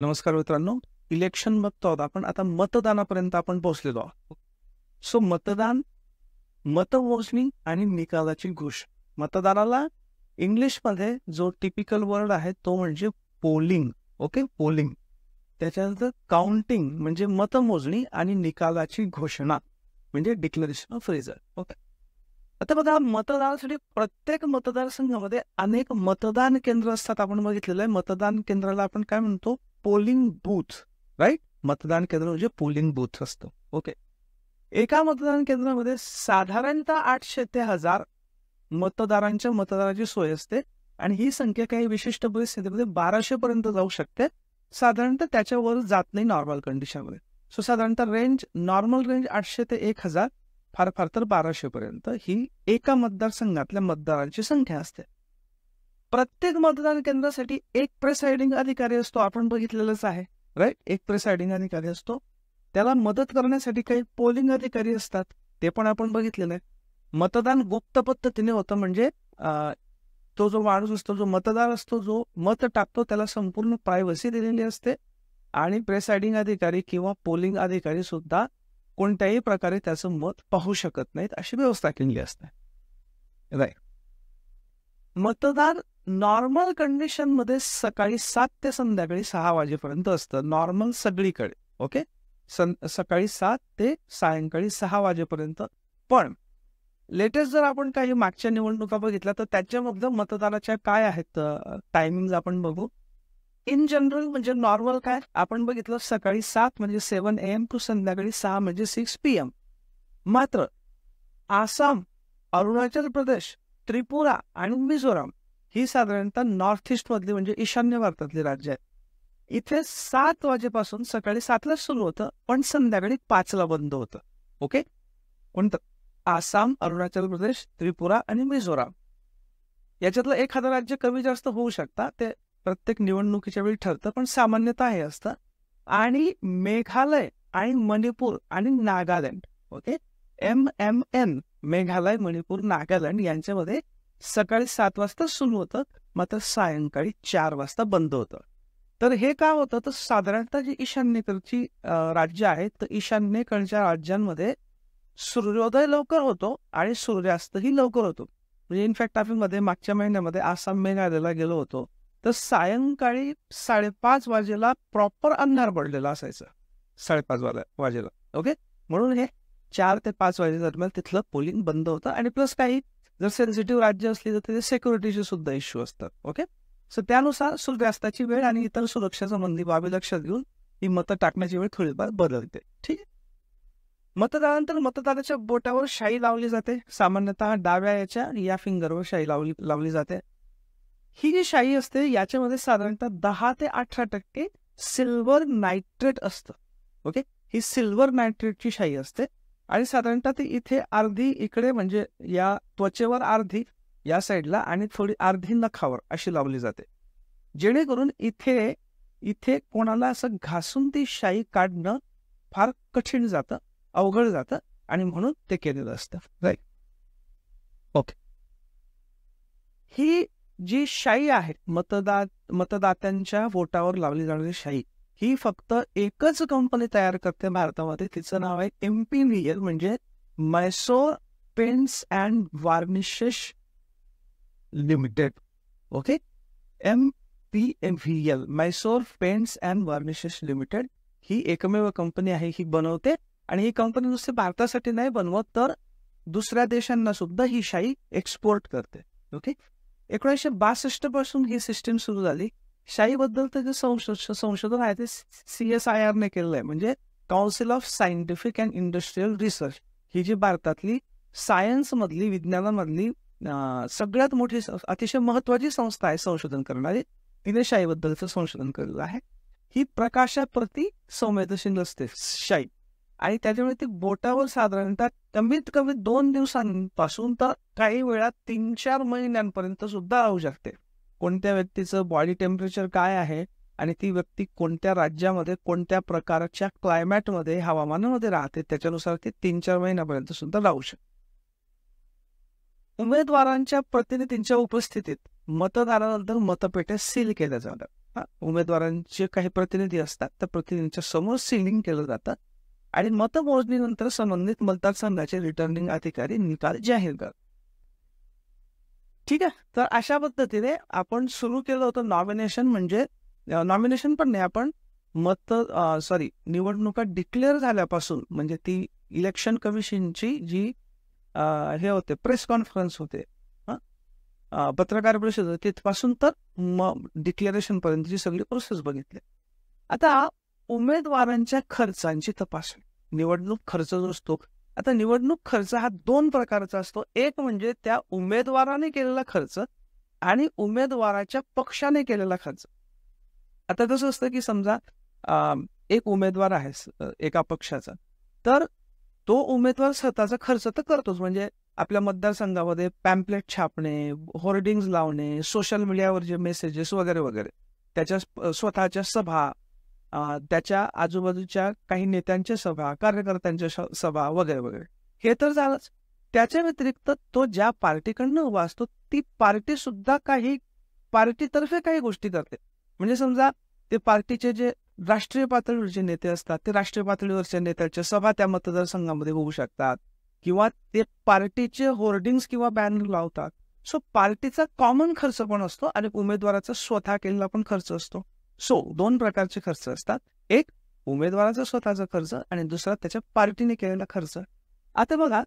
नमस्कार मित्रांनो, इलेक्शन बघतो आहोत आपण. आता मतदानापर्यंत आपण पोहोचलेलो आहोत. सो मतदान, मतमोजणी आणि निकालाची घोषणा. मतदानाला इंग्लिशमध्ये जो टिपिकल वर्ड आहे तो म्हणजे पोलिंग. Okay, polling. त्याच्यानंतर काउंटिंग म्हणजे मतमोजणी आणि निकालाची घोषणा म्हणजे डिक्लेरेशन ऑफ रिझल्ट. ओके. आता बघा, मतदानासाठी प्रत्येक मतदारसंघामध्ये अनेक मतदान केंद्र असतात. आपण बघितलेलं आहे. मतदान केंद्राला आपण काय म्हणतो? Polling booth. राईट. मतदान केंद्र म्हणजे पोलिंग बूथ असतं. ओके. एका मतदान केंद्रामध्ये साधारणतः 800 ते 1000 मतदारांची सोय असते आणि ही संख्या काही विशिष्ट परिस्थितीमध्ये 1200 पर्यंत जाऊ शकते. साधारणतः त्याच्यावर जात नाही नॉर्मल कंडिशनमध्ये. सो साधारणतः नॉर्मल रेंज 800 ते 1000, फार फार तर 1200 पर्यंत ही एका मतदारसंघातल्या मतदारांची संख्या असते. प्रत्येक मतदान केंद्रासाठी एक प्रिसाइडिंग अधिकारी असतो. आपण बघितलेलंच आहे. राईट. एक प्रिसाइडिंग अधिकारी असतो. त्याला मदत करण्यासाठी काही पोलिंग अधिकारी असतात. ते पण आपण बघितलेलं आहे. मतदान गुप्त पद्धतीने होतं म्हणजे तो जो माणूस असतो, जो मतदार असतो, जो मत टाकतो, त्याला संपूर्ण प्रायव्हसी दिलेली असते आणि प्रिसाइडिंग अधिकारी किंवा पोलिंग अधिकारी सुद्धा कोणत्याही प्रकारे त्याचं मत पाहू शकत नाहीत, अशी व्यवस्था केलेली असते. राईट. मतदान नॉर्मल कंडिशन मध्ये सकाळी 7 ते संध्याकाळी 6 वाजेपर्यंत असतं. नॉर्मल सगळीकडे. ओके. सकाळी 7 ते सायंकाळी 6 वाजेपर्यंत. पण लेटेस्ट जर आपण काही मागच्या निवडणुका बघितल्या तर त्याच्यामधलं मतदानाच्या काय आहेत टायमिंग आपण बघू. इन जनरल म्हणजे नॉर्मल काय आपण बघितलं, सकाळी 7 म्हणजे 7 AM टू संध्याकाळी 6 म्हणजे 6 PM. मात्र आसाम, अरुणाचल प्रदेश, त्रिपुरा आणि मिझोराम ही साधारणतः नॉर्थ ईस्ट मधली म्हणजे ईशान्य भारतातली राज्य आहेत. इथे 7 वाजेपासून सकाळी 7ला सुरू होतं पण संध्याकाळी 5ला बंद होतं. ओके. कोणतं? आसाम, अरुणाचल प्रदेश, त्रिपुरा आणि मिझोराम. याच्यातलं एखादं राज्य कमी जास्त होऊ शकतं, ते प्रत्येक निवडणुकीच्या वेळी ठरतं, पण सामान्यतः हे असतं. आणि मेघालय आणि मणिपूर आणि नागालँड. ओके. MMN, मेघालय, मणिपूर, नागालँड यांच्यामध्ये सकाळी 7 वाजता सुरू होतं मात्र सायंकाळी 4 वाजता बंद होतं. तर हे का होतं तर साधारणतः जी ईशान्येकडची राज्य आहेत तर ईशान्येकडच्या राज्यांमध्ये सूर्योदय लवकर होतो आणि सूर्यास्तही लवकर होतो. म्हणजे इनफॅक्ट आपण मागच्या महिन्यामध्ये आसाम, मेघालयला गेलो होतो तर सायंकाळी 5:30 वाजेला प्रॉपर अंधार पडलेला असायचं. 5:30 वाजेला. ओके. म्हणून हे 4 ते 5 वाजे दरम्यान तिथलं पोलिंग बंद होतं. आणि प्लस काही जर सेन्सिटिव्ह राज्य असली तर तिथे सिक्युरिटीचे सुद्धा इश्यू असतात. ओके. सो त्यानुसार सूर्यास्ताची वेळ आणि इतर सुरक्षा संबंधी बाबी लक्षात घेऊन ही मतं टाकण्याची वेळ थोडीफार बदलते. ठीक आहे. मतदानानंतर मतदाराच्या बोटावर शाई लावली जाते. सामान्यतः डाव्या या फिंगरवर शाई लावली जाते. ही जी शाई असते याच्यामध्ये साधारणतः 10 ते 18% सिल्वर नायट्रेट असतं. ओके. ही सिल्वर नायट्रेटची शाई असते आणि साधारणतः ती इथे अर्धी इकडे म्हणजे या त्वचेवर अर्धी या साईडला आणि थोडी अर्धी नखावर अशी लावली जाते, जेणेकरून इथे कोणाला असं घासून ती शाई काढणं फार कठीण जातं, अवघड जातं आणि म्हणून ते केलेलं असतं. राईट. ओके. ही जी शाई आहे मतदात्यांच्या वोटावर लावली जाणारी शाई ही फक्त एकच कंपनी तयार करते भारतामध्ये. तिचं नाव आहे इम्पिरियल म्हणजे Mysore paints and varnishes limited. Okay. MPVL, Mysore paints and varnishes limited ही एकमेव कंपनी आहे. ही बनवते आणि ही कंपनी नुसते भारतासाठी नाही बनवत तर दुसऱ्या देशांना सुद्धा ही शाई एक्सपोर्ट करते. ओके. 1962 पासून ही सिस्टीम सुरू झाली. शाईबद्दल जे संशोधन आहे ते CSIR ने केलेलं आहे, म्हणजे council of scientific and industrial research. ही जी भारतातली सायन्स मधली, विज्ञानामधली सगळ्यात मोठी अतिशय महत्वाची संस्था आहे संशोधन करणारी. तिने शाईबद्दलचं संशोधन केलेलं आहे. ही प्रकाशाप्रती संवेदनशील असते शाई आणि त्याच्यामुळे ती बोटावर साधारणतः कमीत कमी 2 दिवसांपासून तर काही वेळा 3-4 महिन्यांपर्यंत सुद्धा राहू शकते. कोणत्या व्यक्तीचं बॉडी टेम्परेचर काय आहे आणि ती व्यक्ती कोणत्या राज्यामध्ये कोणत्या प्रकारच्या क्लायमॅटमध्ये, हवामानामध्ये राहते त्याच्यानुसार ती 3-4 महिन्यापर्यंत सुद्धा राहू शकते. उमेदवारांच्या प्रतिनिधींच्या उपस्थितीत मतदानानंतर मतपेट्या सील केल्या जातात. उमेदवारांचे काही प्रतिनिधी असतात, त्या प्रतिनिधींच्या समोर सीलिंग केलं जातं आणि मतमोजणीनंतर संबंधित मतदारसंघाचे रिटर्निंग अधिकारी निकाल जाहीर करतात. ठीक आहे. तर अशा पद्धतीने आपण सुरू केलं होतं नॉमिनेशन. म्हणजे नॉमिनेशन पण नाही, आपण निवडणुका डिक्लेअर झाल्यापासून, म्हणजे ती इलेक्शन कमिशनची जी हे होते प्रेस कॉन्फरन्स होते, पत्रकार परिषद होते, तिथपासून तर डिक्लेरेशन पर्यंतची सगळी प्रोसेस बघितली. आता उमेदवारांच्या खर्चांची तपासणी, निवडणूक खर्च जो असतो, आता निवडणूक खर्च हा 2 प्रकारचा असतो. एक म्हणजे त्या उमेदवाराने केलेला खर्च आणि उमेदवाराच्या पक्षाने केलेला खर्च. आता कसं असतं की समजा एक उमेदवार आहे एका पक्षाचा, तर तो उमेदवार स्वतःचा खर्च तर करतोच. म्हणजे आपल्या मतदारसंघामध्ये पॅम्पलेट छापणे, होर्डिंग्स लावणे, सोशल मीडियावर जे मेसेजेस वगैरे वगैरे, त्याच्या स्वतःच्या सभा, त्याच्या आजूबाजूच्या काही नेत्यांच्या सभा, कार्यकर्त्यांच्या सभा वगैरे वगैरे, हे तर झालंच. त्याच्या व्यतिरिक्त तो ज्या पार्टीकडनं उभा असतो, ती पार्टी सुद्धा पार्टीतर्फे काही गोष्टी करते. म्हणजे समजा ते पार्टीचे जे राष्ट्रीय पातळीवरचे नेते असतात, ते राष्ट्रीय पातळीवरच्या नेत्यांच्या सभा त्या मतदारसंघामध्ये होऊ शकतात, किंवा ते पार्टीचे होर्डिंग्स किंवा बॅनर लावतात. सो पार्टीचा कॉमन खर्च पण असतो आणि उमेदवाराचा स्वतः केलेला पण खर्च असतो. सो 2 प्रकारचे खर्च असतात. एक उमेदवाराचा स्वतःचा खर्च आणि दुसरा त्याच्या पार्टीने केलेला खर्च. आता बघा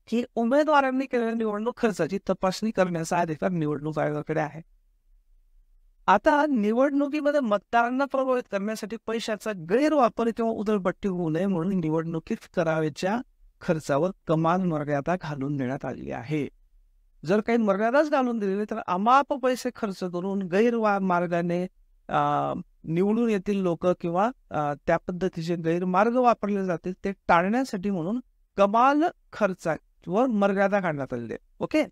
की उमेदवारांनी केलेल्या निवडणूक खर्चाची तपासणी करण्याचा अधिकार निवडणूक आयोगाकडे आहे. आता निवडणुकीमध्ये मतदारांना प्रभावित करण्यासाठी पैशाचा गैरवापर किंवा उधळपट्टी होऊ नये म्हणून निवडणुकीत करावयाच्या खर्चावर कमाल मर्यादा घालून देण्यात आली आहे. जर काही मर्यादाच घालून दिलेली तर अमाप पैसे खर्च करून गैरमार्गाने निवडून येतील लोक किंवा त्या पद्धतीचे गैरमार्ग वापरले जातील, ते टाळण्यासाठी म्हणून कमाल खर्चावर मर्यादा काढण्यात आलेली आहे. ओके.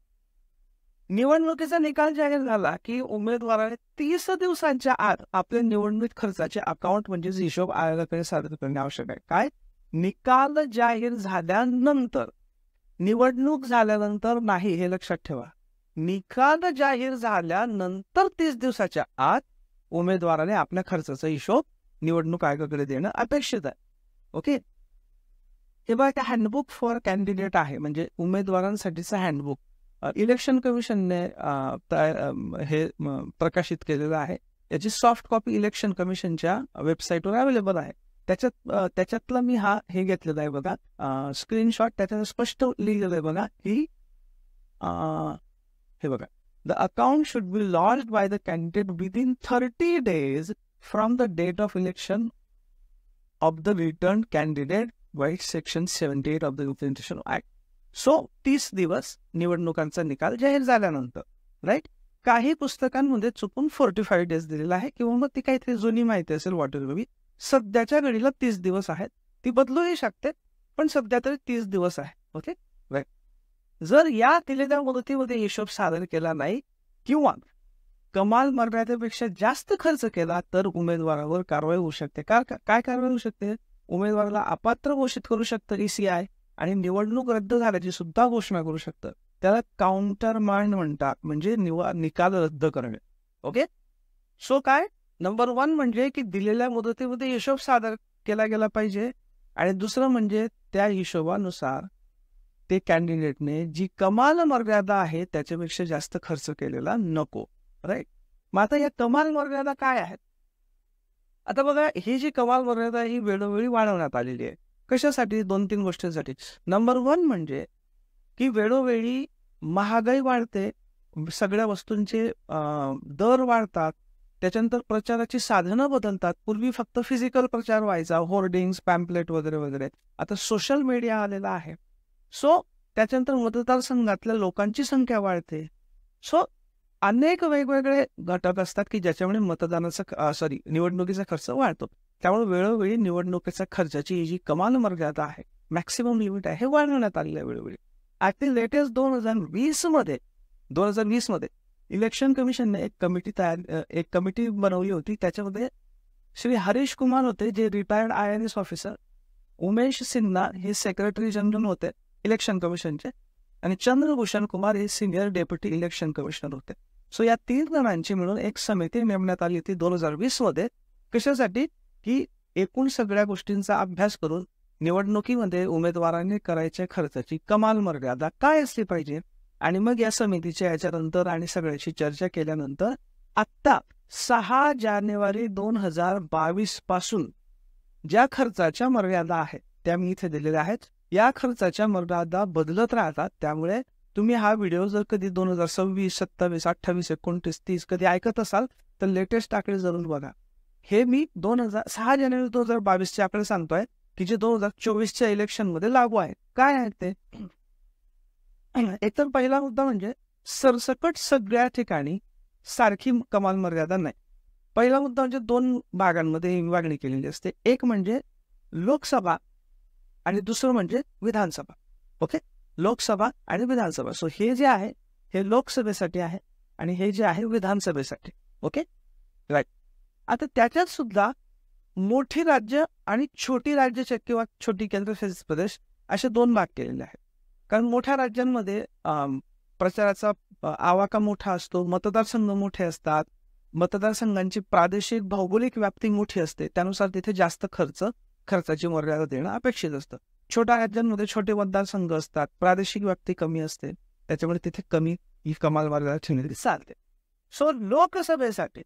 निवडणुकीचा निकाल जाहीर झाला की उमेदवाराने 30 दिवसांच्या आत आपल्या निवडणूक खर्चाचे अकाउंट म्हणजेच हिशोब आयोगाकडे सादर करणे आवश्यक आहे. काय? निकाल जाहीर झाल्यानंतर, निवडणूक झाल्यानंतर नाही, हे लक्षात ठेवा. निकाल जाहीर झाल्यानंतर 30 दिवसाच्या आत उमेदवाराने आपल्या खर्चाचा हिशोब निवडणूक आयोगाकडे देणं अपेक्षित आहे. ओके. हे बघा, हँडबुक फॉर कॅन्डिडेट आहे, म्हणजे उमेदवारांसाठीचं हँडबुक इलेक्शन कमिशनने हे प्रकाशित केलेलं आहे. याची सॉफ्ट कॉपी इलेक्शन कमिशनच्या वेबसाईटवर अवेलेबल आहे. त्याच्यातलं मी हे घेतलेलं आहे बघा, स्क्रीनशॉट. त्याच्यात स्पष्ट लिहिलेलं आहे बघा की हे बघा, the account should be launched by the candidate within 30 days from the date of election of the return candidate by section 78 of the election act. So 30 दिवस निवडणुकांचा निकाल जाहीर झाल्यानंतर, राईट. काही पुस्तकांमध्ये चुकून 45 days दिलेला आहे, किंवा मग ती काहीतरी जुनी माहिती असेल, वॉटर. सध्याच्या घडीला 30 दिवस आहेत, ती बदलूही शकते, पण सध्या तरी 30 दिवस आहे. Okay, right. जर या दिलेल्या मुदतीमध्ये हिशोब सादर केला नाही किंवा कमाल मर्यादेपेक्षा जास्त खर्च केला तर उमेदवारावर कारवाई होऊ शकते. काय कारवाई होऊ शकते? उमेदवाराला अपात्र घोषित करू शकतं ECI आणि निवडणूक रद्द झाल्याची सुद्धा घोषणा करू शकतं. त्याला काउंटरमांड म्हणतात, म्हणजे निकाल रद्द करणे. ओके. सो काय, नंबर 1 म्हणजे की दिलेल्या मुदतीमध्ये हिशोब सादर केला गेला पाहिजे, आणि दुसरं म्हणजे त्या हिशोबानुसार ते कॅन्डिडेटने जी कमाल मर्यादा आहे त्याच्यापेक्षा जास्त खर्च केलेला नको. राईट. मग आता या कमाल मर्यादा काय आहेत? आता बघा, ही जी कमाल मर्यादा ही वेळोवेळी वाढवण्यात आलेली आहे. कशासाठी? 2-3 गोष्टींसाठी. नंबर 1 म्हणजे की वेळोवेळी महागाई वाढते, सगळ्या वस्तूंचे दर वाढतात, त्याच्यानंतर प्रचाराची साधनं बदलतात. पूर्वी फक्त फिजिकल प्रचार व्हायचा, होर्डिंग्स, पॅम्पलेट वगैरे वगैरे. आता सोशल मीडिया आलेला आहे. सो त्याच्यानंतर मतदारसंघातल्या लोकांची संख्या वाढते. सो अनेक वेगवेगळे घटक असतात की ज्याच्यामुळे निवडणुकीचा खर्च वाढतो. त्यामुळे वेळोवेळी निवडणुकीच्या खर्चाची ही जी कमाल मर्यादा आहे, मॅक्सिमम लिमिट आहे, हे वाढवण्यात आलेलं आहे वेळोवेळी. ॲट लेटेस्ट 2020 मध्ये इलेक्शन कमिशनने एक कमिटी बनवली होती. त्याच्यामध्ये श्री हरीश कुमार होते, जे retired IAS officer. Umesh Sinha हे सेक्रेटरी जनरल होते इलेक्शन कमिशनचे, आणि चंद्रभूषण कुमार हे सिनियर डेप्युटी इलेक्शन कमिशनर होते. सो या 3 जणांची मिळून एक समिती नेमण्यात आली होती 2020 मध्ये. कशासाठी? की एकूण सगळ्या गोष्टींचा अभ्यास करून निवडणुकीमध्ये उमेदवारांनी करायच्या खर्चाची कमाल मर्यादा काय असली पाहिजे, आणि मग या समितीच्या याच्यानंतर आणि सगळ्याची चर्चा केल्यानंतर आत्ता 6 जानेवारी 2022 पासून ज्या खर्चाच्या मर्यादा आहेत त्या मी इथे दिलेल्या आहेत. या खर्चाच्या मर्यादा बदलत राहतात. त्यामुळे तुम्ही हा व्हिडिओ जर कधी 2026, 27, 28, 29, 30 कधी ऐकत असाल तर लेटेस्ट आकडे जरूर बघा. हे मी 6 जानेवारी 2022 चे आकडे सांगतोय की जे 2024च्या इलेक्शनमध्ये लागू आहेत. काय आहेत ते? एकतर पहिला मुद्दा म्हणजे सरसकट सगळ्या ठिकाणी सारखी कमाल मर्यादा नाही. पहिला मुद्दा म्हणजे 2 भागांमध्ये विभागणी केलेली असते. एक म्हणजे लोकसभा आणि दुसरं म्हणजे विधानसभा. ओके, लोकसभा आणि विधानसभा. सो हे जे आहे हे लोकसभेसाठी आहे आणि हे जे आहे विधानसभेसाठी. Okay, right. आता त्याच्यात सुद्धा मोठी राज्य आणि छोटी राज्य किंवा छोटी केंद्रशासित प्रदेश असे 2 भाग केलेले आहेत. कारण मोठ्या राज्यांमध्ये प्रचाराचा आवाका मोठा असतो, मतदारसंघ मोठे असतात, मतदारसंघांची प्रादेशिक भौगोलिक व्याप्ती मोठी असते, त्यानुसार तिथे जास्त खर्चाची मर्यादा देणं अपेक्षित असतं. छोट्या राज्यांमध्ये छोटे मतदारसंघ असतात, प्रादेशिक व्याप्ती कमी असते, त्याच्यामुळे तिथे कमी ही कमाल मर्यादा ठेवण्याची चालते. सो लोकसभेसाठी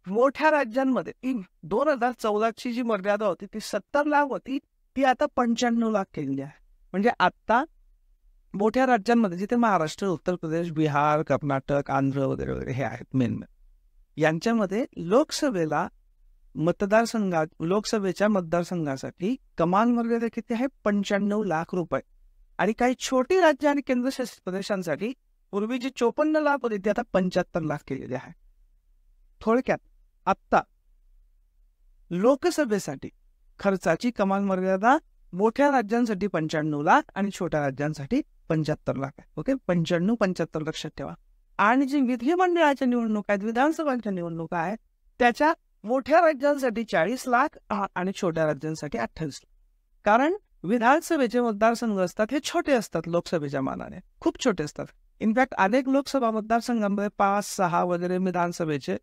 मोठ्या राज्यांमध्ये 2014ची जी मर्यादा होती ती 70 लाख होती, ती आता 95 लाख केलेली आहे. म्हणजे आता मोठ्या राज्यांमध्ये जिथे महाराष्ट्र, उत्तर प्रदेश, बिहार, कर्नाटक, आंध्र वगैरे वगैरे हे आहेत मेन, यांच्यामध्ये लोकसभेच्या मतदारसंघासाठी कमाल मर्यादा किती आहे? 95 लाख रुपये. आणि काही छोटी राज्य आणि केंद्रशासित प्रदेशांसाठी पूर्वी जी 54 लाख होती ती आता 75 लाख केलेली आहे. थोडक्यात आत्ता लोकसभेसाठी खर्चाची कमाल मर्यादा मोठ्या राज्यांसाठी 95 लाख आणि छोट्या राज्यांसाठी 75 लाख आहे. ओके, 95-75 लक्षात ठेवा. आणि जी विधिमंडळाच्या निवडणुका आहेत, विधानसभांच्या निवडणुका आहेत, त्याच्या मोठ्या राज्यांसाठी 40 लाख आणि छोट्या राज्यांसाठी 28 लाख. कारण विधानसभेचे मतदारसंघ असतात हे छोटे असतात, लोकसभेच्या मानाने खूप छोटे असतात. इनफॅक्ट अनेक लोकसभा मतदारसंघांमध्ये 5-6 वगैरे विधानसभेचे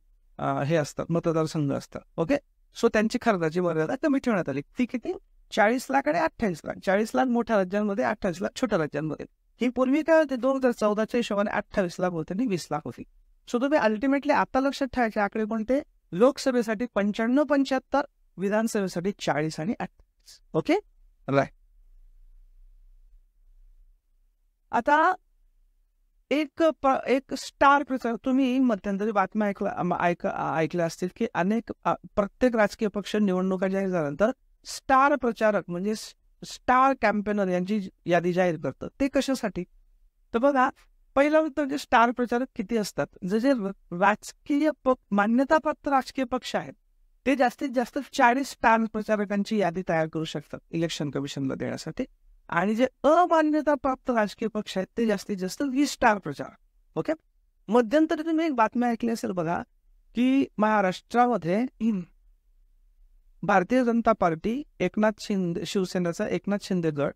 हे असतात, मतदारसंघ असतात. ओके, सो त्यांची खर्चाची मर्यादा कमी ठेवण्यात आली. ती किती? 40 लाख आणि 28 लाख. 40 लाख मोठ्या राज्यांमध्ये, 28 लाख छोट्या राज्यांमध्ये. ही पूर्वी काय होते? 2014च्या हिशोबाने 28 लाख होते आणि 20 लाख होती. सो तुम्ही अल्टिमेटली आता लक्षात ठेवायचे आकडे कोणते? लोकसभेसाठी 95-75, विधानसभेसाठी 40 आणि 28. Okay, right. आता एक स्टार प्रचार, तुम्ही मध्यंतरी बातम्या ऐकल्या असतील की प्रत्येक राजकीय पक्ष निवडणुका जाहीर झाल्यानंतर स्टार प्रचारक म्हणजे स्टार कॅम्पेनर यांची यादी जाहीर करतं. ते कशासाठी? तर बघा, पहिला म्हणजे स्टार प्रचारक किती असतात? जे राजकीय मान्यताप्राप्त राजकीय पक्ष आहेत ते जास्तीत जास्त 40 स्टार प्रचारकांची यादी तयार करू शकतात इलेक्शन कमिशनला देण्यासाठी. आणि जे अमान्यताप्राप्त राजकीय पक्ष आहेत ते जास्तीत जास्त 20 स्टार प्रचारक. ओके, मध्यंतरी तुम्ही एक बातमी ऐकली असेल बघा की महाराष्ट्रामध्ये भारतीय जनता पार्टी, शिवसेनेचा एकनाथ शिंदे गट,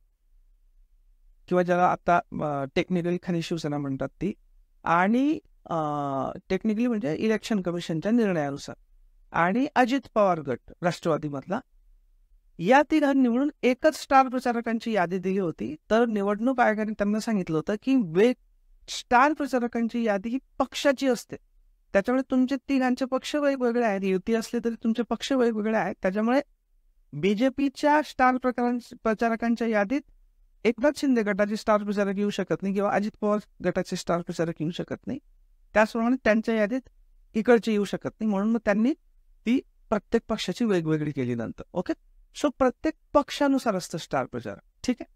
किंवा ज्याला आता टेक्निकली खनी शिवसेना म्हणतात ती, आणि टेक्निकली म्हणजे इलेक्शन कमिशनच्या निर्णयानुसार, आणि अजित पवार गट राष्ट्रवादीमधला, या तिघांनी निवडून एकच स्टार प्रचारकांची यादी दिली होती. तर निवडणूक आयोगाने त्यांना सांगितलं होतं की स्टार प्रचारकांची यादी ही पक्षाची असते, त्याच्यामुळे तुमचे तिघांचे पक्ष वेगवेगळे आहेत, युती असले तरी तुमचे पक्ष वेगवेगळे आहेत, त्याच्यामुळे बीजेपीच्या स्टार प्रचारकांच्या यादीत एकनाथ शिंदे गटाचे स्टार प्रचारक येऊ शकत नाही किंवा अजित पवार गटाचे स्टार प्रचारक येऊ शकत नाही. त्याचप्रमाणे त्यांच्या यादीत इकडचे येऊ शकत नाही, म्हणून मग त्यांनी ती प्रत्येक पक्षाची वेगवेगळी केली नंतर. ओके, सो प्रत्येक पक्षानुसार असतं स्टार प्रचारक. ठीक आहे,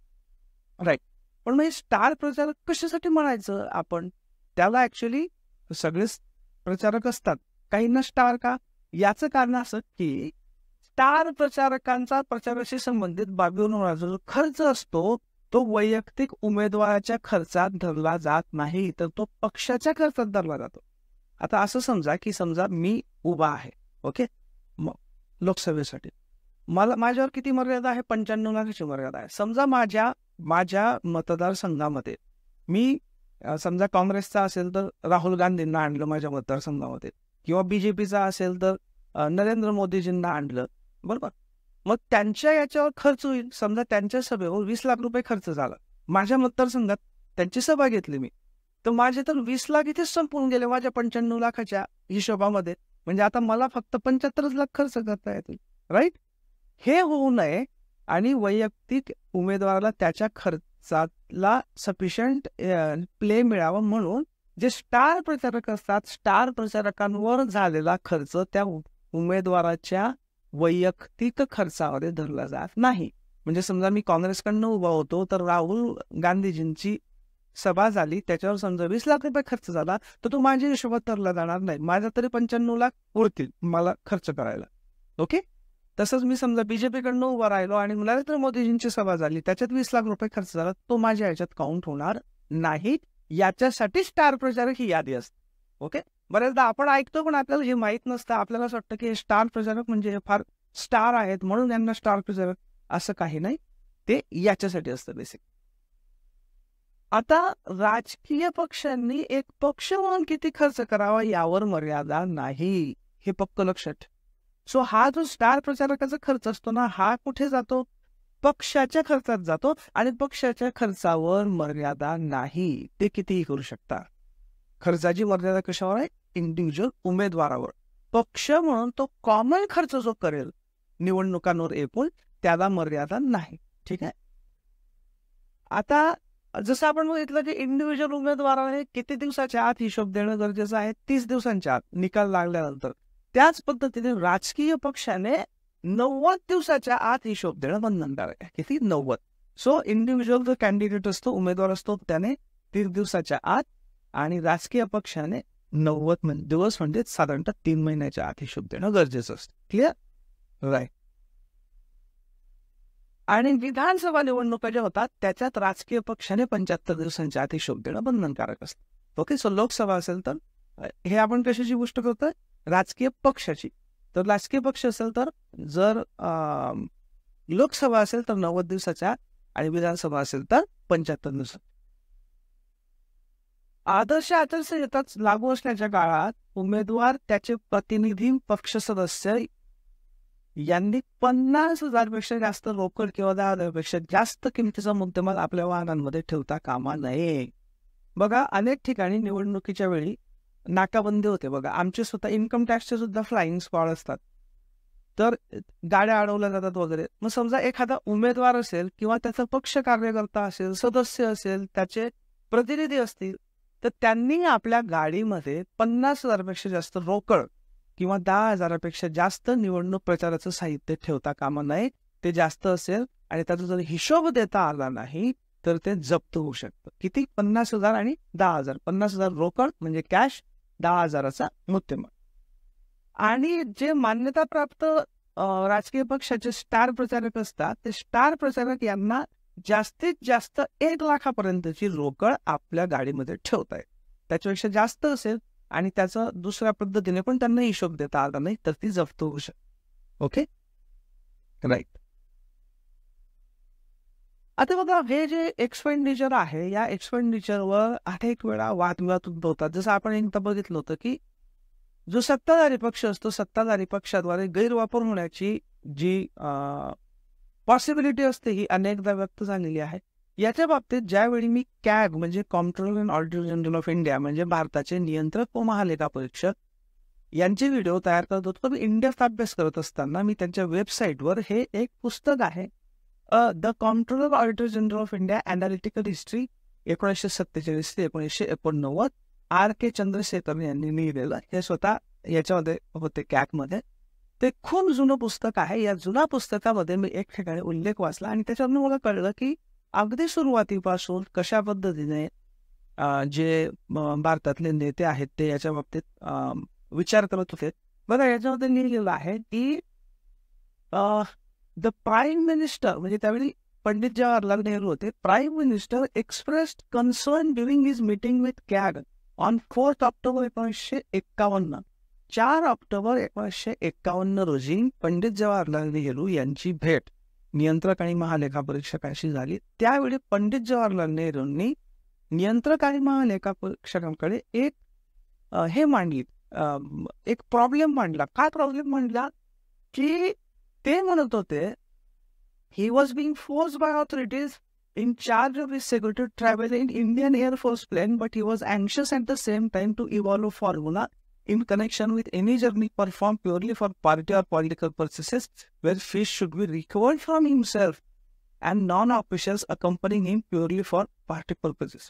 राईट. पण मग हे स्टार प्रचारक कशासाठी म्हणायचं आपण? त्याला ऍक्च्युली सगळेच प्रचारक असतात, काहींना स्टार का? याचं कारण असं की स्टार प्रचारकांचा प्रचाराशी संबंधित बाबींवर जो खर्च असतो तो वैयक्तिक उमेदवाराच्या खर्चात धरला जात नाही, तर तो पक्षाच्या खर्चात धरला जातो. आता असं समजा मी उभा आहे, ओके, लोकसभेसाठी माझ्यावर किती मर्यादा आहे? 95 लाखाची मर्यादा आहे. समजा माझ्या मतदारसंघामध्ये मी समजा काँग्रेसचा असेल तर राहुल गांधींना आणलं माझ्या मतदारसंघामध्ये, किंवा बीजेपीचा असेल तर नरेंद्र मोदीजींना आणलं, बरोबर. मग त्यांच्या याच्यावर खर्च होईल. समजा त्यांच्या सभेवर 20 लाख रुपये खर्च झाला, माझ्या मतदारसंघात त्यांची सभा घेतली मी, तर माझे तर 20 लाख इथेच संपून गेले माझ्या 95 लाखाच्या हिशोबामध्ये. म्हणजे आता मला फक्त 75 लाख खर्च करता येतील, राईट. हे होऊ नये आणि वैयक्तिक उमेदवाराला त्याच्या खर्चाला सफिशियंट प्ले मिळावं म्हणून जे स्टार प्रचारक असतात, स्टार प्रचारकांवर झालेला खर्च त्या उमेदवाराच्या वैयक्तिक खर्चामध्ये धरला जात नाही. म्हणजे समजा मी काँग्रेसकडनं उभा होतो, तर राहुल गांधीजींची सभा झाली, त्याच्यावर समजा 20 लाख रुपये खर्च झाला, तर तो माझ्या हिशोबात धरला जाणार नाही. माझ्या तरी 95 लाख उरतील मला खर्च करायला, ओके. तसंच मी समजा बीजेपीकडनं उभा राहिलो आणि नरेंद्र मोदीजींची सभा झाली, त्याच्यात 20 लाख रुपये खर्च झाला, तो माझ्या ह्याच्यात काउंट होणार नाही. याच्यासाठी स्टार प्रचारक ही यादी असते, ओके. बऱ्याचदा आपण ऐकतो पण आपल्याला हे माहीत नसतं. आपल्याला असं वाटतं की हे स्टार प्रचारक म्हणजे हे फार स्टार आहेत म्हणून यांना स्टार प्रचारक, असं काही नाही. ते याच्यासाठी असतं बेसिक. आता राजकीय पक्षांनी एक पक्ष म्हणून किती खर्च करावा यावर मर्यादा नाही, हे पक्क लक्षात ठेवा. सो हा जो स्टार प्रचारकाचा खर्च असतो ना, हा कुठे जातो? पक्षाच्या खर्चात जातो, आणि पक्षाच्या खर्चावर मर्यादा नाही. ते कितीही करू शकता. खर्चाची मर्यादा कशावर आहे? इंडिव्हिज्युअल उमेदवारावर. पक्ष म्हणून तो कॉमन खर्च जो करेल निवडणुकांवर एकूण, त्याला मर्यादा नाही, ठीक आहे. आता जसं आपण बघितलं की इंडिव्हिज्युअल उमेदवाराने किती दिवसाच्या आत हिशोब देणं गरजेचं आहे? 30 दिवसांच्या आत निकाल लागल्यानंतर. त्याच पद्धतीने राजकीय पक्षाने 90 दिवसाच्या आत हिशोब देणं बंधनकारक आहे. किती? 90. सो इंडिव्हिज्युअल जो कॅन्डिडेट असतो, उमेदवार असतो, त्याने 30 दिवसाच्या आत, आणि राजकीय पक्षाने 90 दिवस म्हणजे साधारणतः 3 महिन्याच्या आत हिशोब देणं गरजेचं असतं. क्लिअर? राईट. आणि विधानसभा निवडणुका ज्या होतात त्याच्यात राजकीय पक्षाने 75 दिवसांच्या आत हिशोब देणं बंधनकारक असतं, ओके. सो लोकसभा असेल तर हे आपण कशाची गोष्ट करतोय? राजकीय पक्षाची. तर राजकीय पक्ष असेल तर, जर लोकसभा असेल तर 90 दिवसाच्या, आणि विधानसभा असेल तर 75 दिवसात. आदर्श आचारसंहिता लागू असण्याच्या काळात उमेदवार, त्याचे प्रतिनिधी, पक्ष सदस्य यांनी 50,000 पेक्षा जास्त रोकड किंवा 10,000 पेक्षा जास्त किमतीचा मुद्देमाल आपल्या वाहनांमध्ये ठेवता कामा नये. बघा, अनेक ठिकाणी निवडणुकीच्या वेळी नाकाबंदी होते. बघा, आमचे स्वतः इन्कम टॅक्सचे सुद्धा फ्लाइंग स्क्वॉड असतात, तर गाड्या अडवल्या जातात वगैरे. मग समजा एखादा उमेदवार असेल किंवा त्याचा पक्ष कार्यकर्ता असेल, सदस्य असेल, त्याचे प्रतिनिधी असतील, तर त्यांनी आपल्या गाडीमध्ये 50,000 पेक्षा जास्त रोकड किंवा 10,000 पेक्षा जास्त निवडणूक प्रचाराचं साहित्य ठेवता कामा नये. ते जास्त असेल आणि त्याचा जर हिशोब देता आला नाही तर ते जप्त होऊ शकतं. किती? 50,000 आणि 10,000. 50,000 रोकड म्हणजे कॅश, 10,000चा मुद्देमाल. आणि जे मान्यताप्राप्त राजकीय पक्षाचे स्टार प्रचारक असतात, ते स्टार प्रचारक यांना जास्तीत जास्त 1 लाखापर्यंतची रोकड आपल्या गाडीमध्ये ठेवतायत. त्याच्यापेक्षा जास्त असेल आणि त्याचा दुसऱ्या पद्धतीने पण त्यांना हिशोब देता आला नाही तर ती जप्त होऊ शकते, ओके. राईट. आता बघा, हे जे एक्सपेंडिचर आहे, या एक्सपेंडिचरवर अनेक वेळा वादविवाद उद्भवतात. जसं आपण एकदा बघितलं होतं की जो सत्ताधारी पक्ष असतो, सत्ताधारी पक्षाद्वारे गैरवापर होण्याची जी पॉसिबिलिटी असते, ही अनेकदा व्यक्त झालेली आहे. याच्या बाबतीत ज्यावेळी मी कॅग म्हणजे comptroller and auditor general of India, म्हणजे भारताचे नियंत्रक व महालेखा परीक्षक, यांचे व्हिडिओ तयार करत होतो. मी इंडियाचा अभ्यास करत असताना मी त्यांच्या वेबसाईटवर हे एक पुस्तक आहे, the comptroller auditor general of India analytical history 1947 ते 1989, R.K. चंद्रशेखर यांनी लिहिलेलं. हे स्वतः याच्यामध्ये होते, कॅगमध्ये. ते खूप जुनं पुस्तक आहे. या जुन्या पुस्तकामध्ये मी एक ठिकाणी उल्लेख वाचला आणि त्याच्यावरून मला कळलं की अगदी सुरुवातीपासून कशा पद्धतीने जे भारतातले नेते आहेत ते याच्या बाबतीत विचार करत होते. बघा, याच्यामध्ये लिहिलेलं आहे की द प्राईम मिनिस्टर, म्हणजे त्यावेळी पंडित जवाहरलाल नेहरू होते, prime minister expressed concern during his meeting with CAG on 4 October 1951. 4 October 1951 रोजी पंडित जवाहरलाल नेहरू यांची भेट नियंत्रक आणि महालेखा परीक्षकांशी झाली. त्यावेळी पंडित जवाहरलाल नेहरूंनी नियंत्रक आणि महालेखापरीक्षकांकडे एक हे मांडली, एक प्रॉब्लेम मांडला. काय प्रॉब्लेम मांडला की ते म्हणत होते he was being forced by authorities in charge of his security to travel in Indian Air Force plane, but he was anxious at the same time to evolve a formula in connection with any journey performed purely for party or political purposes, where fish should be recovered from himself and non-officials accompanying him purely for party purposes.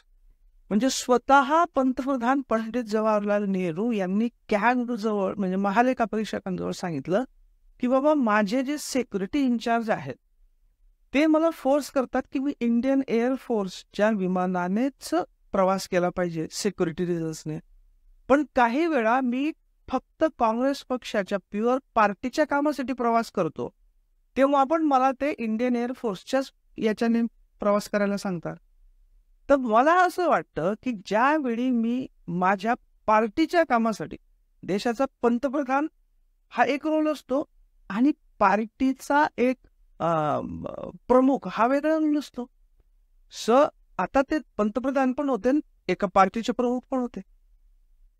म्हणजे स्वतः पंतप्रधान पंडित जवाहरलाल नेहरू यांनी CAG जवळ म्हणजे महालेखा परीक्षकांजवळ सांगितलं की बाबा माझे जे सिक्युरिटी इन्चार्ज आहेत ते मला फोर्स करतात की मी इंडियन एअरफोर्सच्या विमानानेच प्रवास केला पाहिजे सिक्युरिटी रिझन्सने, पण काही वेळा मी फक्त काँग्रेस पक्षाच्या प्युअर पार्टीच्या कामासाठी प्रवास करतो, तेव्हा पण मला ते इंडियन एअरफोर्सच्याच याच्याने प्रवास करायला सांगतात. तर मला असं वाटतं की ज्यावेळी मी माझ्या पार्टीच्या कामासाठी, देशाचा पंतप्रधान हा एक रोल असतो आणि पार्टीचा एक प्रमुख हा वेगळा रोल असतो. आता ते पंतप्रधान पण होते, एका पार्टीचे प्रमुख पण होते.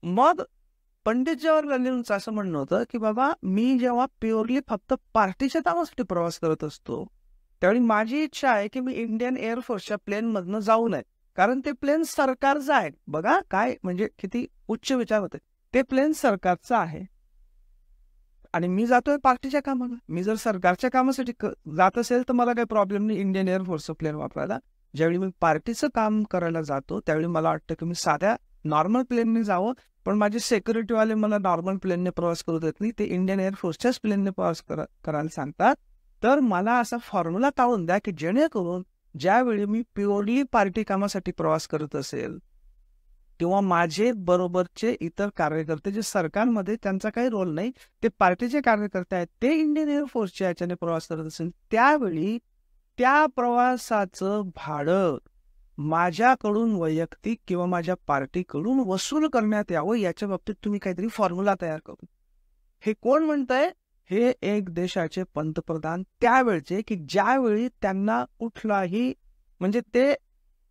मग पंडित जवाहरलाल नेहरूंचं असं म्हणणं होतं की बाबा मी जेव्हा प्युअरली फक्त पार्टीच्या कामासाठी प्रवास करत असतो त्यावेळी माझी इच्छा आहे की मी इंडियन एअरफोर्सच्या प्लेनमधनं जाऊ नये, कारण ते प्लेन सरकारचं आहे. बघा काय म्हणजे किती उच्च विचार होते. ते प्लेन सरकारचं आहे आणि मी जातोय पार्टीच्या कामाला. मी जर सरकारच्या कामासाठी जात असेल तर मला काही प्रॉब्लेम नाही इंडियन एअरफोर्सचं प्लेन वापरायला. ज्यावेळी मी पार्टीचं काम करायला जातो त्यावेळी मला वाटतं की मी साध्या नॉर्मल प्लेनने जावं, पण माझे सिक्युरिटीवाले मला नॉर्मल प्लेनने प्रवास करू देत नाही, ते इंडियन एअरफोर्सच्याच प्लेनने प्रवास करायला सांगतात. तर मला असा फॉर्म्युला काढून द्या की जेणेकरून ज्यावेळी मी प्युअरली पार्टी कामासाठी प्रवास करत असेल तेव्हा माझे बरोबरचे इतर कार्यकर्ते जे सरकारमध्ये त्यांचा काही रोल नाही, ते पार्टीचे कार्यकर्ते आहेत, ते इंडियन एअरफोर्सच्या याच्याने प्रवास करत असेल त्यावेळी त्या प्रवासाचं भाडं माझ्याकडून वैयक्तिक किंवा माझ्या पार्टीकडून वसूल करण्यात यावं, याच्या बाबतीत तुम्ही काहीतरी फॉर्म्युला तयार करू. हे कोण म्हणतंय? हे एक देशाचे पंतप्रधान त्यावेळचे की ज्यावेळी त्यांना कुठलाही म्हणजे ते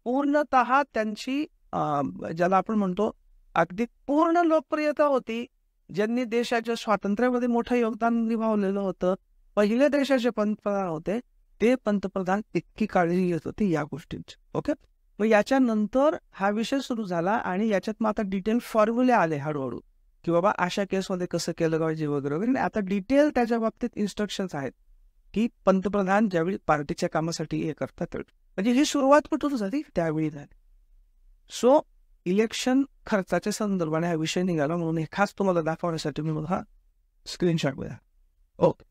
पूर्णतः त्यांची ज्याला आपण म्हणतो अगदी पूर्ण लोकप्रियता होती, ज्यांनी देशाच्या स्वातंत्र्यामध्ये मोठं योगदान निभावलेलं होतं, पहिले देशाचे पंतप्रधान होते, ते पंतप्रधान इतकी काळजी घेत होते या गोष्टींची. ओके, मग याच्यानंतर हा विषय सुरू झाला आणि याच्यात मग आता डिटेल फॉर्म्युले आले हळूहळू की बाबा अशा केसमध्ये कसं केलं पाहिजे वगैरे वगैरे. आता डिटेल त्याच्या बाबतीत इन्स्ट्रक्शन्स आहेत की पंतप्रधान ज्यावेळी पार्टीच्या कामासाठी हे करतात म्हणजे ही सुरुवात कुठून झाली त्यावेळी झाली. सो इलेक्शन खर्चाच्या संदर्भाने हा विषय निघाला म्हणून हे खास तुम्हाला दाखवण्यासाठी मी हा स्क्रीनशॉट बघा. ओके,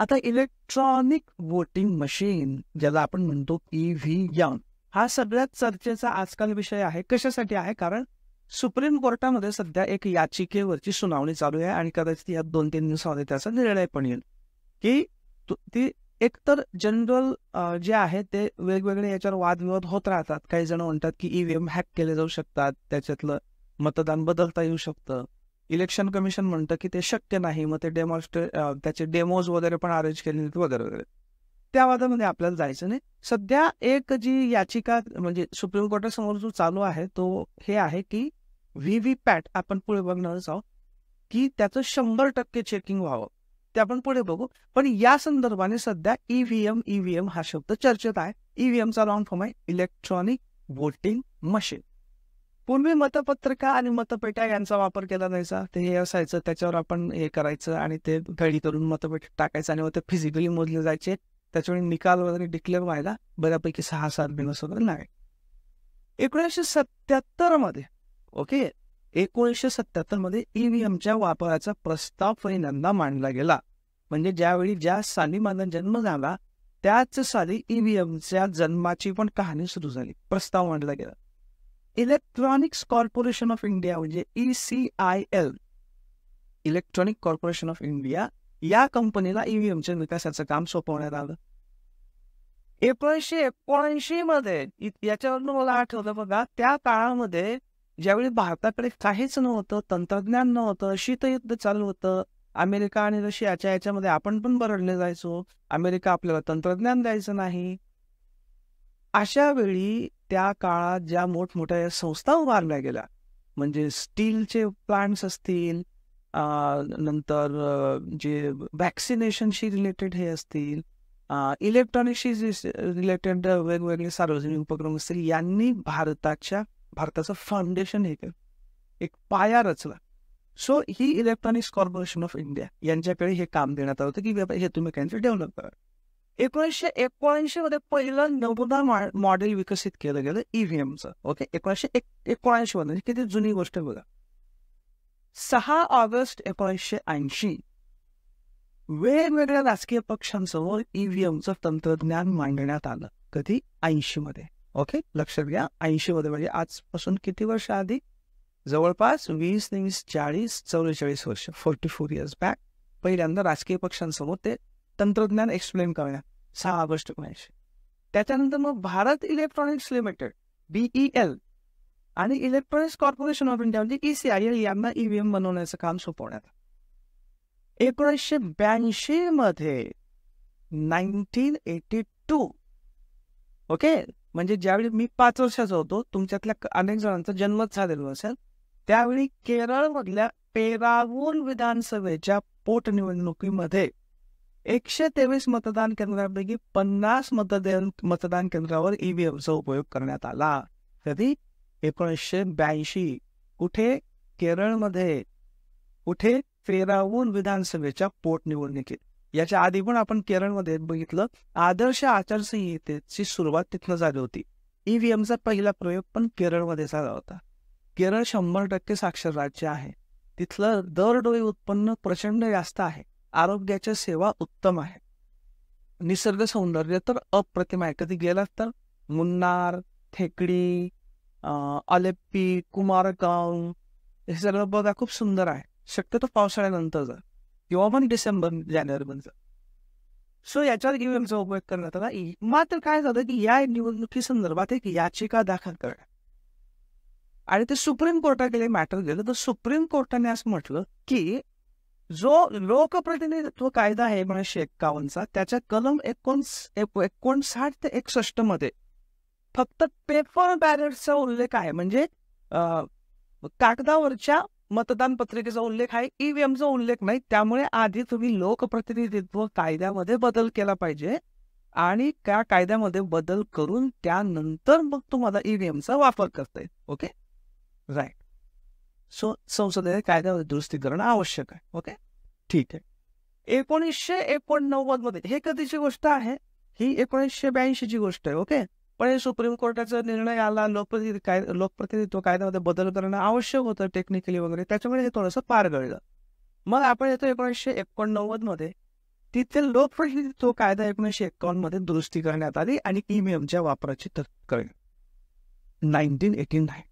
आता इलेक्ट्रॉनिक वोटिंग मशीन ज्याला आपण म्हणतो EVM हा सगळ्यात चर्चेचा आजकाल विषय आहे. कशासाठी आहे? कारण सुप्रीम कोर्टामध्ये सध्या एक याचिकेवरची सुनावणी चालू आहे आणि कदाचित या 2-3 दिवसामध्ये त्याचा निर्णय पण येईल की ती एकतर जनरल जे आहे ते वेगवेगळे याच्यावर वादविवाद होत राहतात. काही जण म्हणतात की EVM हॅक केले जाऊ शकतात, त्याच्यातलं मतदान बदलता येऊ शकतं. इलेक्शन कमिशन म्हणतं की ते शक्य नाही, मग ते त्याचे डेमोज वगैरे पण अरेंज केले वगैरे वगैरे. त्या वादामध्ये आपल्याला जायचं नाही. सध्या एक जी याचिका म्हणजे सुप्रीम कोर्टासमोर जो चालू आहे तो हे आहे की व्हीव्हीपॅट आपण पुढे बघणारच आहोत की त्याचं 100% चेकिंग व्हावं, ते आपण पुढे बघू. पण या संदर्भाने सध्या EVM हा शब्द चर्चेत आहे. EVMचा लॉंग फॉर्म आहे इलेक्ट्रॉनिक वोटिंग मशीन. पूर्वी मतपत्रिका आणि मतपेट्या यांचा वापर केला जायचा. ते हे असायचं, त्याच्यावर आपण हे करायचं आणि ते घडी करून मतपेट्या टाकायचं आणि मग ते फिजिकली मोजले जायचे. त्याच्यावेळी निकाल वगैरे डिक्लेअर व्हायला बऱ्यापैकी 6-7 दिवस वगैरे लागले. 1977 मध्ये 1977 मध्ये EVMच्या वापराचा प्रस्ताव पहिल्यांदा मांडला गेला. म्हणजे ज्या साली माझा जन्म झाला त्याच साली EVMच्या जन्माची पण कहाणी सुरू झाली. प्रस्ताव मांडला गेला. इलेक्ट्रॉनिक्स कॉर्पोरेशन ऑफ इंडिया म्हणजे ECIL, electronic corporation of India, या कंपनीला EVMच्या विकासाचं काम सोपवण्यात आलं. 1979 मध्ये याच्यावरून मला आठवलं बघा, त्या काळामध्ये ज्यावेळी भारताकडे काहीच नव्हतं, तंत्रज्ञान नव्हतं, शीतयुद्ध चालू होतं, अमेरिका आणि रशियाच्या याच्यामध्ये आपण पण बरडले जायचो, अमेरिका आपल्याला तंत्रज्ञान द्यायचं नाही. अशा वेळी त्या काळात ज्या मोठमोठ्या संस्था उभारल्या गेल्या, म्हणजे स्टीलचे प्लांट्स असतील, नंतर जे व्हॅक्सिनेशनशी रिलेटेड हे असतील, इलेक्ट्रॉनिक्सशी रिलेटेड वेगवेगळे सार्वजनिक उपक्रम असतील, यांनी भारताचं फाउंडेशन हे केलं, एक पाया रचला. So he electronics corporation of India यांच्याकडे हे काम देण्यात आलं होतं की हे तुम्ही काहीतरी डेव्हलप करा. 1979 मध्ये पहिलं नमुना मॉडेल विकसित केलं गेलं ईव्हीएमचं. ओके, 1979 मध्ये, किती जुनी गोष्ट बघा. 6 ऑगस्ट 1980 वेगवेगळ्या राजकीय पक्षांसमोर ईव्हीएमचं तंत्रज्ञान मांडण्यात आलं. कधी? 80 मध्ये. ओके, लक्षात घ्या, 80 मध्ये, म्हणजे आजपासून किती वर्ष आधी? जवळपास 44 वर्ष, 44 इयर्स बॅक पहिल्यांदा राजकीय पक्षांसमोर ते तंत्रज्ञान एक्सप्लेन करण्यात, 6 ऑगस्ट 1980. त्याच्यानंतर मग भारत इलेक्ट्रॉनिक्स लिमिटेड BEL आणि इलेक्ट्रॉनिक्स कॉर्पोरेशन ऑफ इंडिया म्हणजे ECIL यांना ईव्हीएम बनवण्याचं काम सोपवण्यात. 1982 मध्ये 1982, ओके, म्हणजे ज्यावेळी मी 5 वर्षाचा होतो, तुमच्यातल्या अनेक जणांचा जन्मच झालेला असेल, त्यावेळी केरळमधल्या पेरावूर विधानसभेच्या पोटनिवडणुकीमध्ये 123 मतदान केंद्रांपैकी 50 मतदान केंद्रावर ईव्हीएमचा उपयोग करण्यात आला. कधी? 1982. कुठे? केरळमध्ये. कुठे? पेरावूर विधानसभेच्या पोटनिवडणुकीत. याच्या आधी पण आपण केरळमध्ये बघितलं, आदर्श आचारसंहितेची सुरुवात तिथनं झाली होती. ईव्हीएमचा पहिला प्रयोग पण केरळमध्ये झाला होता. केरळ 100% साक्षर राज्य आहे. तिथलं दरडोई उत्पन्न प्रचंड जास्त आहे. आरोग्याच्या सेवा उत्तम आहे. निसर्ग सौंदर्य तर अप्रतिम आहे. कधी गेलात तर मुन्नार, थेकडी, अलेप्पी, कुमारगाव हे सगळं बघा, खूप सुंदर आहे. शक्यतो पावसाळ्यानंतर जा किंवा पण डिसेंबर जानेवारीमध्ये. सो याच्यावर ईव्हीएमचा उपयोग करण्यात आला. मात्र काय झालं की या निवडणुकी संदर्भात एक याचिका दाखल करण्यात आणि ते सुप्रीम कोर्टाकडे मॅटर गेलं. तर सुप्रीम कोर्टाने असं म्हटलं की जो लोकप्रतिनिधित्व कायदा आहे 1951चा, त्याच्या कलम 59 ते 61 मध्ये फक्त पेपर बॅलेटचा उल्लेख आहे, म्हणजे कागदावरच्या मतदान पत्रिकेचा उल्लेख आहे, ईव्हीएमचा उल्लेख नाही. त्यामुळे आधी तुम्ही लोकप्रतिनिधित्व कायद्यामध्ये बदल केला पाहिजे आणि त्या कायद्यामध्ये बदल करून त्यानंतर मग तुम्हाला ईव्हीएमचा वापर करता येईल. Okay, right. सो संसदेने कायद्यामध्ये दुरुस्ती करणं आवश्यक आहे. ओके, ठीक आहे. 1989 मध्ये, हे कधीची गोष्ट आहे? ही 1982 ची गोष्ट आहे. ओके, पण सुप्रीम कोर्टाचा निर्णय आला, लोकप्रतिनिधित्व कायद्यामध्ये बदल करणं आवश्यक होतं टेक्निकली वगैरे, त्याच्यामुळे हे थोडंसं पार गळलं. मग आपण येतो 1989 मध्ये. तिथे लोकप्रतिनिधित्व कायदा 1951 मध्ये दुरुस्ती करण्यात आली आणि ईव्हीएमच्या वापराची तरतूद करण्यात. 1989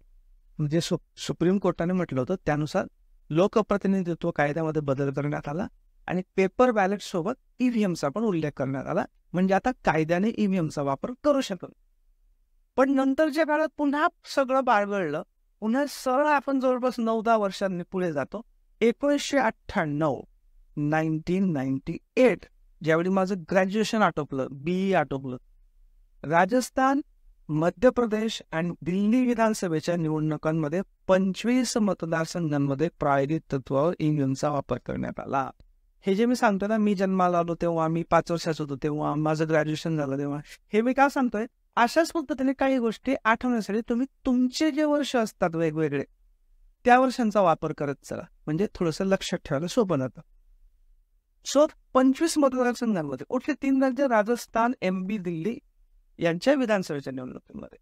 म्हणजे सुप्रीम कोर्टाने म्हटलं होतं त्यानुसार लोकप्रतिनिधित्व कायद्यामध्ये बदल करण्यात आला आणि पेपर बॅलेट सोबत ईव्हीएमचा पण उल्लेख करण्यात आला. म्हणजे आता कायद्याने ईव्हीएमचा वापर करू शकतो. पण नंतरच्या काळात पुन्हा सगळं बाळगळलं. पुन्हा सरळ आपण जवळपास 9-10 वर्षांनी पुढे जातो. 1998 ज्यावेळी माझं ग्रॅज्युएशन आटोपलं, BE आटोपलं, राजस्थान, मध्य प्रदेश आणि दिल्ली विधानसभेच्या निवडणुकांमध्ये 25 मतदारसंघांमध्ये प्रायोगिक तत्वावर ईव्हीएमचा वापर करण्यात आला. हे जे मी सांगतो ना, मी जन्माला आलो तेव्हा, मी 5 वर्षाचा होतो तेव्हा, माझं ग्रॅज्युएशन झालं तेव्हा, हे मी का सांगतोय? अशाच पद्धतीने काही गोष्टी आठवण्यासाठी तुम्ही तुमचे जे वर्ष असतात वेगवेगळे, त्या वर्षांचा वापर करत चला, म्हणजे थोडंसं लक्षात ठेवायला सोपं जातं. सो 25 मतदारसंघांमध्ये कुठले 3 राज्य? राजस्थान, MP, दिल्ली यांच्या विधानसभेच्या निवडणुकीमध्ये.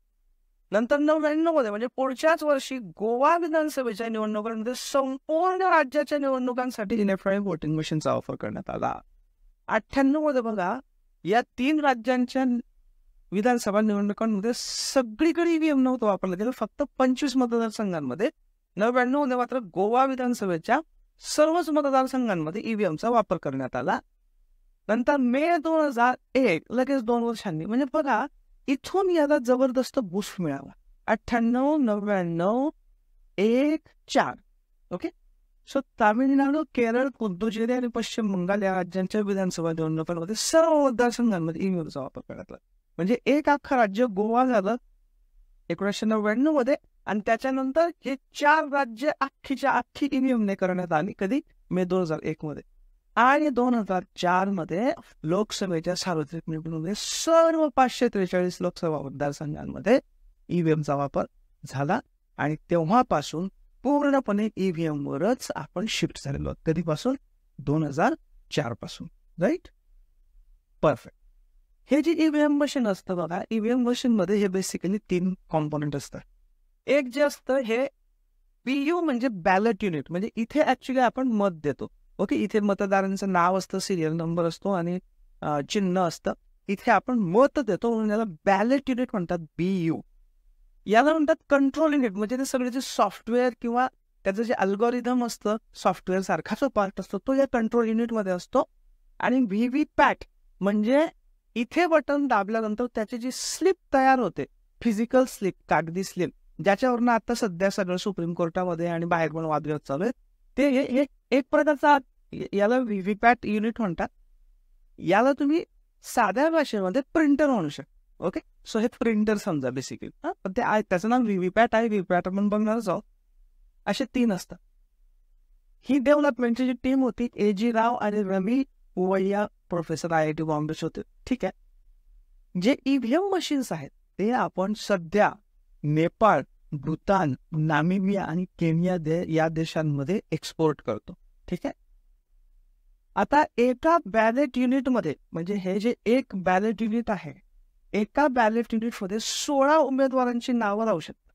नंतर 99 मध्ये, म्हणजे पुढच्याच वर्षी गोवा विधानसभेच्या निवडणुकांमध्ये संपूर्ण राज्याच्या निवडणुकांसाठी इलेक्ट्रॉनिक वोटिंग मशीनचा वापर करण्यात आला. 98 मध्ये बघा, या 3 राज्यांच्या विधानसभा निवडणुकांमध्ये सगळीकडे ईव्हीएम नव्हतं वापरलं गेलं, फक्त 25 मतदारसंघांमध्ये. 99 मध्ये मात्र गोवा विधानसभेच्या सर्वच मतदारसंघांमध्ये ईव्हीएमचा वापर करण्यात आला. नंतर मे 2001, लगेच 2 वर्षांनी, म्हणजे बघा इथून याला जबरदस्त बूस्ट मिळाला. 98, 99, 1, 4. ओके, सो तामिळनाडू, केरळ, पुदुचेरी आणि पश्चिम बंगाल या राज्यांच्या विधानसभा निवडणुकांमध्ये सर्व मतदारसंघांमध्ये ईव्हीएमचा वापर करण्यात आला. म्हणजे एक अख्खं राज्य गोवा झालं, 1999 मध्ये, आणि त्याच्यानंतर हे 4 राज्य अख्खीच्या अख्खी ईव्हीएमने करण्यात आली. कधी? मे 2001 मध्ये. आणि 2004 मध्ये लोकसभेच्या सार्वत्रिक निवडणुकीमध्ये सर्व 543 लोकसभा मतदारसंघांमध्ये ईव्हीएमचा वापर झाला, आणि तेव्हापासून पूर्णपणे ईव्हीएम वरच आपण शिफ्ट झालेलो आहोत. कधीपासून? 2004 पासून. राईट? परफेक्ट. हे जे ईव्हीएम मशीन असतं बघा, ईव्हीएम मशीन मध्ये हे बेसिकली 3 कॉम्पोनंट असतात. एक जे असतं हे पीयू म्हणजे बॅलेट युनिट, म्हणजे इथे ऍक्च्युली आपण मत देतो. ओके, इथे मतदारांचं नाव असतं, सिरियल नंबर असतो आणि चिन्ह असतं. इथे आपण मत देतो म्हणून याला बॅलेट युनिट म्हणतात, बीयू. याला म्हणतात कंट्रोल युनिट, म्हणजे ते सगळे जे सॉफ्टवेअर किंवा त्याचं जे अल्गोरिदम असतं, सॉफ्टवेअर सारखाच पार्ट असतो, तो या कंट्रोल युनिट मध्ये असतो. आणि व्हीव्हीपॅट म्हणजे इथे बटन दाबल्यानंतर त्याची जी स्लिप तयार होते, फिजिकल स्लिप, कागदी स्लिप, ज्याच्यावरनं आता सध्या सगळं सुप्रीम कोर्टामध्ये आणि बाहेर पण वादविवाद चालू आहे, ते हे एक प्रकारचा, याला व्हीव्हीपॅट युनिट म्हणतात. याला तुम्ही साध्या भाषेमध्ये प्रिंटर म्हणू शकता. ओके, सो हे प्रिंटर समजा बेसिकली. पण ते आहे, त्याचं नाव व्हीव्हीपॅट आहे. व्हीव्हीपॅट आपण बघणारच आहोत. असे 3 असतात. ही डेव्हलपमेंटची जी टीम होती, AG राव आणि रवी वैया, प्रोफेसर IIT बॉम्बेचे होते. ठीक आहे. जे ईव्हीएम मशीन्स आहेत ते आपण सध्या नेपाळ, भूतान, नामिबिया आणि केनिया या देशांमध्ये एक्सपोर्ट करतो. ठीक आहे. आता एका बॅलेट युनिटमध्ये, म्हणजे हे जे एक बॅलेट युनिट आहे, एका बॅलेट युनिटमध्ये 16 उमेदवारांची नावं राहू शकतात.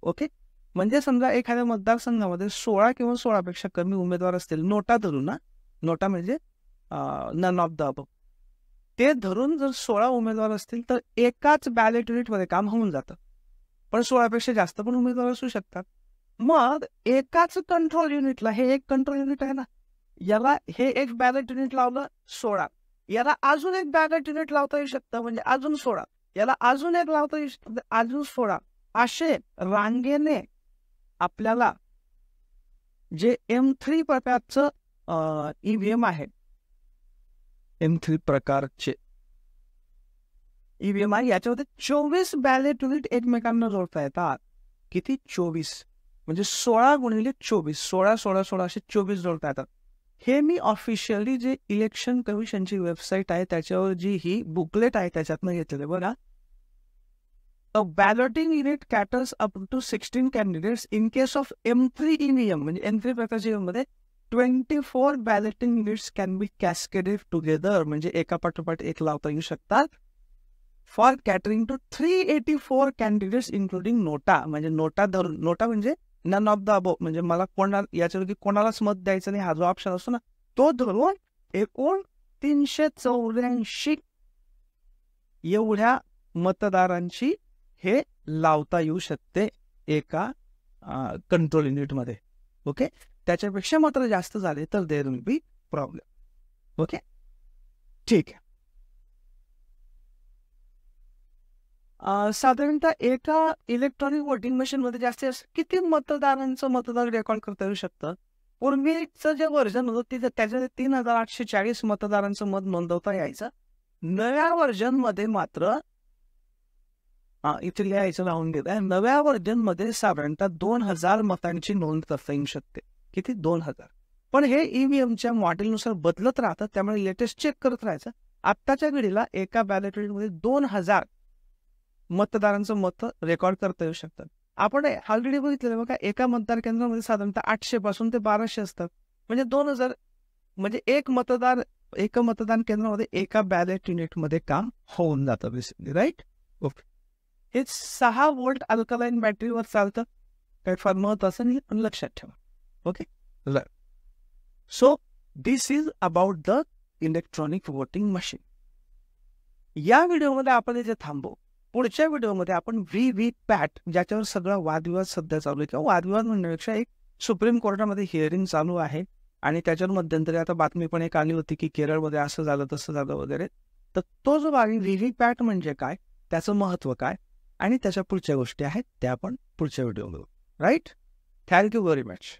ओके, म्हणजे समजा एखाद्या मतदारसंघामध्ये 16 किंवा 16पेक्षा कमी उमेदवार असतील, नोटा धरून ना, नोटा म्हणजे नन ऑफ द अबव, ते धरून जर 16 उमेदवार असतील तर एकाच बॅलेट युनिटमध्ये काम होऊन जातं. पण 16पेक्षा जास्त पण उमेदवार असू शकतात. मग एकाच कंट्रोल युनिटला, हे एक कंट्रोल युनिट आहे ना, याला हे एक बॅलेट युनिट लावलं 16, याला अजून एक बॅलेट युनिट लावता येऊ शकतं म्हणजे अजून 16, याला अजून एक लावता येऊ शकतं अजून 16, असे रांगेने आपल्याला जे M3 प्रकारचं ईव्हीएम आहे, M3 प्रकारचे ईव्हीएम आहे, याच्यामध्ये 24 बॅलेट युनिट एकमेकांना जोडता येतात. किती? 24, म्हणजे 16 गुणिले 24, 16 16 16 असे 24 जोडता येतात. हे मी ऑफिशियली जे इलेक्शन कमिशनची वेबसाईट आहे त्याच्यावर जी ही बुकलेट आहे त्याच्यातनं घेतलेलं आहे बघा. A balloting unit caters up to 16 candidates in case of M3 EVM, म्हणजे M3 प्रकारच्या EVM मध्ये 24 balloting units can be cascaded together, म्हणजे एका पाठोपाठ एक लावता येऊ शकतात. For catering to 384 candidates including नोटा, म्हणजे नोटा धरून, नोटा म्हणजे नन ऑफ द अबव, म्हणजे मला याच्यावरती कोणालाच मत द्यायचं नाही हा जो ऑप्शन असतो ना, तो धरून एकूण 384 एवढ्या मतदारांची हे लावता येऊ शकते एका कंट्रोल युनिटमध्ये. ओके, त्याच्यापेक्षा मात्र जास्त झाले तर there will be problem. Okay, ठीक आहे. साधारणतः एका इलेक्ट्रॉनिक वोटिंग मशीन मध्ये जास्तीत जास्त किती मतदारांचं मतदान रेकॉर्ड करता येऊ शकतं? पूर्वीचं जे व्हर्जन होतं त्याच्यामध्ये 3840 मतदारांचं मत नोंदवता यायचं. नव्या व्हर्जन मध्ये मात्र इथे लिहायचं लावून घेत आहे, नव्या व्हर्जन मध्ये साधारणतः 2000 मतांची नोंद करता येऊ शकते. किती? 2000. पण हे ईव्हीएमच्या मॉडेलनुसार बदलत राहतं, त्यामुळे लेटेस्ट चेक करत राहायचं. आत्ताच्या घडीला एका बॅलेट युनिटमध्ये 2000 मतदारांचं मत रेकॉर्ड करता येऊ शकतात. आपण ऑलरेडी बघितलेलं बघा, एका मतदार केंद्रामध्ये साधारणतः 800 पासून ते 1200 असतात, म्हणजे 2000, म्हणजे एक मतदान केंद्रामध्ये एका बॅलेट युनिटमध्ये काम होऊन जातं बेसिकली. राईट? ओके. हे 6 व्होल्ट अल्कलाईन बॅटरीवर चालतं. काही फार महत्वाचं नाही, पण लक्षात ठेवा. Okay, so this is about the electronic voting machine. या व्हिडिओमध्ये आपण इथे थांबू. पुढच्या व्हिडिओमध्ये आपण व्हीव्हीपॅट, ज्याच्यावर सगळा वादविवाद सध्या चालू आहे, किंवा वादविवाद म्हणण्यापेक्षा एक सुप्रीम कोर्टामध्ये हिअरिंग चालू आहे, आणि त्याच्यावर मध्यंतरी आता बातमी पण एक आली होती की केरळमध्ये असं झालं तसं झालं वगैरे. तर तो जो व्हीव्हीपॅट म्हणजे काय, त्याचं महत्व काय, आणि त्याच्या पुढच्या गोष्टी आहेत त्या आपण पुढच्या व्हिडिओमध्ये. राईट? Thank you very much.